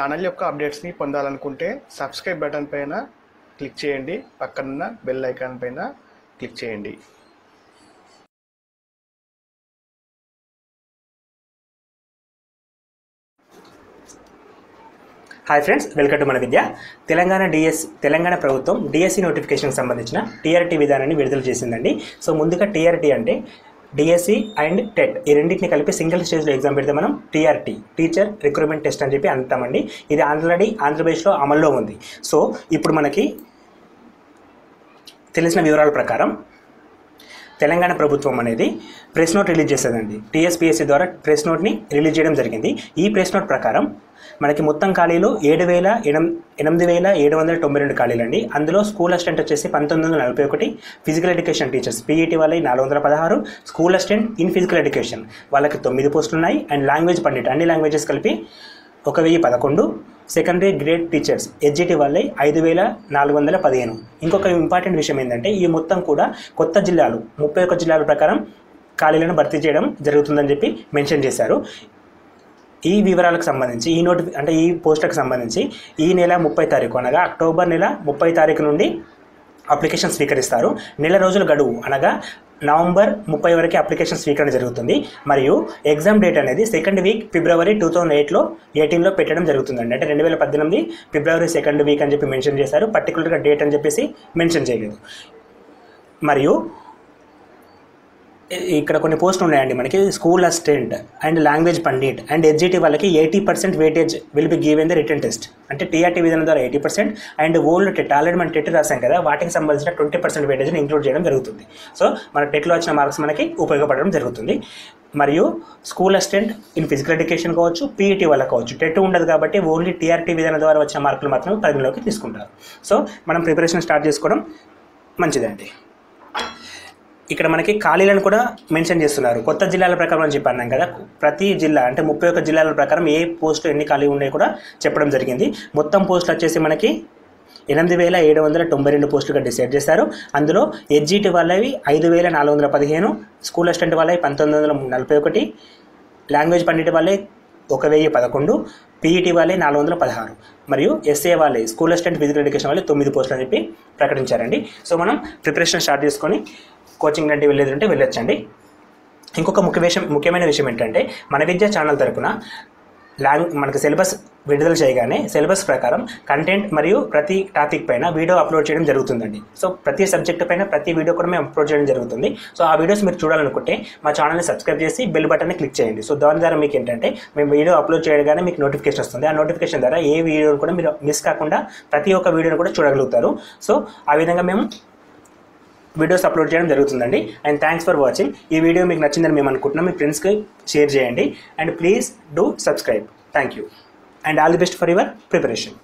Channel యొక్క అప్డేట్స్ని పొందాలనుకుంటే subscribe button పైన క్లిక్ చేయండి, పక్కనున్న బెల్ ఐకాన్ పైన క్లిక్ చేయండి. హాయ్ ఫ్రెండ్స్, వెల్కమ్ టు మన విద్య. తెలంగాణ ప్రభుత్వం డిఎస్సి నోటిఫికేషన్కి సంబంధించిన టీఆర్టీ విధానాన్ని విడుదల చేసిందండి. సో ముందుగా టీఆర్టీ అంటే డిఎస్సి అండ్ టెట్ ఈ రెండింటిని కలిపి సింగిల్ స్టేజ్లో ఎగ్జామ్ పెడితే మనం టీఆర్టీ, టీచర్ రిక్రూట్మెంట్ టెస్ట్ అని చెప్పి అంటామండి. ఇది ఆల్రెడీ ఆంధ్రప్రదేశ్లో అమల్లో ఉంది. సో ఇప్పుడు మనకి తెలిసిన వివరాల ప్రకారం తెలంగాణ ప్రభుత్వం అనేది ప్రెస్ నోట్ రిలీజ్ చేసేదండి. టీఎస్పీఎస్సీ ద్వారా ప్రెస్ నోట్ని రిలీజ్ చేయడం జరిగింది. ఈ ప్రెస్ నోట్ ప్రకారం మనకి మొత్తం ఖాళీలు 8,792 ఖాళీలు అండి. అందులో స్కూల్ అసిస్టెంట్ వచ్చేసి 1941, ఫిజికల్ ఎడ్యుకేషన్ టీచర్స్ పీఈటీ వాళ్ళకి 416, school assistant in physical education వాళ్ళకి 9 పోస్టులు ఉన్నాయి. అండ్ లాంగ్వేజ్ పండిట్ అన్ని లాంగ్వేజెస్ కలిపి 1011, సెకండరీ గ్రేడ్ టీచర్స్ హెచ్జిటి వాళ్ళే 5,415. ఇంకొక ఇంపార్టెంట్ విషయం ఏంటంటే ఈ మొత్తం కూడా కొత్త జిల్లాలు 31 జిల్లాల ప్రకారం ఖాళీలను భర్తీ చేయడం జరుగుతుందని చెప్పి మెన్షన్ చేశారు. ఈ వివరాలకు సంబంధించి ఈ పోస్టులకు సంబంధించి ఈ నెల 30 తారీఖు అనగా అక్టోబర్ నెల 30 తారీఖు నుండి అప్లికేషన్ స్వీకరిస్తారు. నెల రోజుల గడువు అనగా నవంబర్ 30 వరకు అప్లికేషన్ స్వీకరణ జరుగుతుంది. మరియు ఎగ్జామ్ డేట్ అనేది సెకండ్ వీక్ ఫిబ్రవరి 2018లో పెట్టడం జరుగుతుందండి. అంటే 2018 ఫిబ్రవరి సెకండ్ వీక్ అని చెప్పి మెన్షన్ చేశారు. పర్టికులర్గా డేట్ అని చెప్పేసి మెన్షన్ చేయలేదు. మరియు ఇక్కడ కొన్ని పోస్టులు ఉన్నాయండి మనకి. School assistant and language Pandit and HGT వాళ్ళకి 80% weightage will be given the return test. అంటే టీఆర్టీ విధానం ద్వారా 80% అండ్ ఓల్డ్ టెట్ ఆల్రెడీ మనం టెట్ రాసాం కదా, వాటికి సంబంధించిన 20% వెయిటేజ్ని ఇంక్లూడ్ చేయడం జరుగుతుంది. సో మన టెట్లో వచ్చిన మార్క్స్ మనకి ఉపయోగపడడం జరుగుతుంది. మరియు school assistant in physical education కావచ్చు, పీఈటీ వాళ్ళకి కావచ్చు. టెట్ ఉండదు కాబట్టి ఓన్లీ టీఆర్టీ విధానం ద్వారా వచ్చిన మార్కులు మాత్రం పరిగణలోకి తీసుకుంటారు. సో మనం ప్రిపరేషన్ స్టార్ట్ చేసుకోవడం మంచిదండి. ఇక్కడ మనకి ఖాళీలను కూడా మెన్షన్ చేస్తున్నారు. కొత్త జిల్లాల ప్రకారం అని చెప్పన్నాం కదా, ప్రతి జిల్లా అంటే 31 జిల్లాల ప్రకారం ఏ పోస్టు ఎన్ని ఖాళీ ఉన్నాయి కూడా చెప్పడం జరిగింది. మొత్తం పోస్టులు వచ్చేసి మనకి 8,792 పోస్టులుగా డిసైడ్ చేశారు. అందులో హెచ్జిటి వాళ్ళవి 5,415, స్కూల్ అసిస్టెంట్ వాళ్ళవి 1941, లాంగ్వేజ్ పండిట్ వాళ్ళే 1,011, పీఈటీ వాళ్ళే 416 మరియు ఎస్ఏ వాళ్ళే స్కూల్ అసిస్టెంట్ ఫిజికల్ ఎడ్యుకేషన్ వాళ్ళే 9 పోస్టులు అని చెప్పి ప్రకటించారండి. సో మనం ప్రిపరేషన్ స్టార్ట్ చేసుకొని కోచింగ్ లాంటివి వెళ్ళేదంటే వెళ్ళొచ్చండి. ఇంకొక ముఖ్యమైన విషయం ఏంటంటే మన విద్యా ఛానల్ తరపున మనకి సిలబస్ విడుదల చేయగానే సిలబస్ ప్రకారం కంటెంట్ మరియు ప్రతి టాపిక్ పైన వీడియో అప్లోడ్ చేయడం జరుగుతుందండి. సో ప్రతి సబ్జెక్ట్ పైన ప్రతి వీడియో కూడా మేము అప్లోడ్ చేయడం జరుగుతుంది. సో ఆ వీడియోస్ మీరు చూడాలనుకుంటే మా ఛానల్ని సబ్స్క్రైబ్ చేసి బెల్ బటన్ని క్లిక్ చేయండి. సో దాని ద్వారా మీకు ఏంటంటే మేము వీడియో అప్లోడ్ చేయగానే మీకు నోటిఫికేషన్ వస్తుంది. ఆ నోటిఫికేషన్ ద్వారా ఏ వీడియోని కూడా మీరు మిస్ కాకుండా ప్రతి ఒక్క వీడియోని కూడా చూడగలుగుతారు. సో ఆ విధంగా మేము వీడియోస్ అప్లోడ్ చేయడం జరుగుతుందండి. And thanks for watching. ఈ వీడియో మీకు నచ్చిందని మేము అనుకుంటున్నాం. మీ ఫ్రెండ్స్కి షేర్ చేయండి and please do subscribe. Thank you and all the best for your preparation.